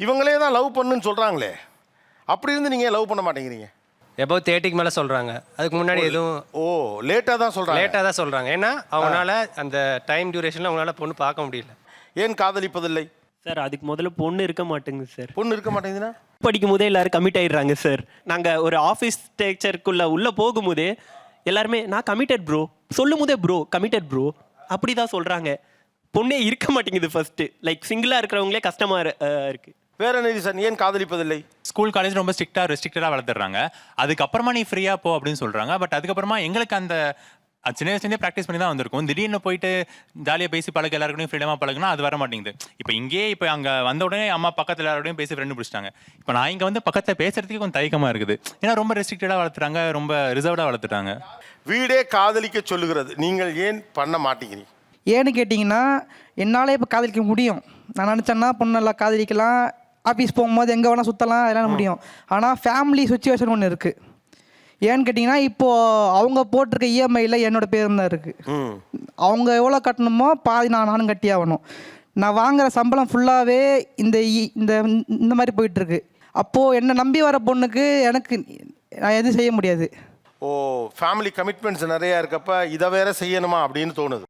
இவங்களே தான் லவ் பண்ணுன்னு சொல்கிறாங்களே, அப்படி இருந்து நீங்கள் லவ் பண்ண மாட்டேங்கிறீங்க? எபோவ் 30க்கு மேலே சொல்கிறாங்க. அதுக்கு முன்னாடி எதுவும் லேட்டாக தான் சொல்கிறாங்க. லேட்டாக தான் சொல்கிறாங்க. ஏன்னா அவங்களால அந்த டைம் டியூரேஷனில் அவங்களால பொண்ணு பார்க்க முடியல. ஏன் காதலிப்பதில்லை? சார் அதுக்கு முதல்ல பொண்ணு இருக்க மாட்டேங்குது சார். பொண்ணு இருக்க மாட்டேங்குதுன்னா படிக்கும் போதே எல்லாரும் கமிட் ஆயிடுறாங்க சார். நாங்கள் ஒரு ஆஃபீஸ் ஸ்ட்ரக்சருக்குள்ளே உள்ளே போகும்போதே எல்லாருமே நான் கமிட்டட் ப்ரோ சொல்லும் போதே ப்ரோ கமிட்டட் ப்ரோ அப்படி தான் சொல்கிறாங்க. பொண்ணே இருக்க மாட்டேங்குது ஃபர்ஸ்ட்டு. லைக் சிங்கிளாக இருக்கிறவங்களே கஷ்டமாக இருக்குது. வேற என்ன ரீசன் ஏன் காதலிப்பதில்லை? ஸ்கூல் காலேஜ் ரொம்ப ரெஸ்ட்ரிக்டடாக வளர்த்துறாங்க. அதுக்கப்புறமா நீ ஃப்ரீயாக போ அப்படின்னு சொல்கிறாங்க. பட் அதுக்கப்புறமா எங்களுக்கு அந்த சின்ன வயசுலேருந்தே ப்ராக்டிஸ் பண்ணி தான் வந்திருக்கும். திடீர்னு போயிட்டு ஜாலியாக பேசி பழக எல்லாருக்கும் ஃப்ரீடமாக பழகுனா அது வர மாட்டேங்குது. இப்போ அங்கே வந்த உடனே அம்மா பக்கத்தில் எல்லாரோடையும் பேசி ஃப்ரெண்டு பிடிச்சிட்டாங்க. இப்போ நான் இங்கே வந்து பக்கத்தில் பேசுறதுக்கு கொஞ்சம் தயக்கமாக இருக்குது. ஏன்னா ரொம்ப ரெஸ்ட்ரிக்டடாக வளர்த்துறாங்க, ரொம்ப ரிசர்வ்டாக வளர்த்துட்டாங்க. வீடே காதலிக்க சொல்லுகிறது, நீங்கள் ஏன் பண்ண மாட்டேங்கிறீங்க? ஏன்னு கேட்டிங்கன்னா என்னால் இப்போ காதலிக்க முடியும். நான் நினச்சேன்னா பொண்ணெல்லாம் காதலிக்கலாம், ஆஃபீஸ் போகும்போது எங்கே வேணால் சுற்றலாம், அதெல்லாம் முடியும். ஆனால் ஃபேமிலி சுச்சுவேஷன் ஒன்று இருக்குது. ஏன்னு கேட்டிங்கன்னா இப்போது அவங்க போட்டிருக்க இஎம்ஐயில் என்னோடய பேர் தான் இருக்குது. அவங்க எவ்வளோ கட்டணுமோ பாதி நானும் கட்டி ஆகணும். நான் வாங்குகிற சம்பளம் ஃபுல்லாகவே இந்த மாதிரி போயிட்டுருக்கு. அப்போது என்னை நம்பி வர பொண்ணுக்கு எனக்கு நான் எதுவும் செய்ய முடியாது. ஃபேமிலி கமிட்மெண்ட்ஸ் நிறையா இருக்கப்ப இதை வேற செய்யணுமா அப்படின்னு தோணுது.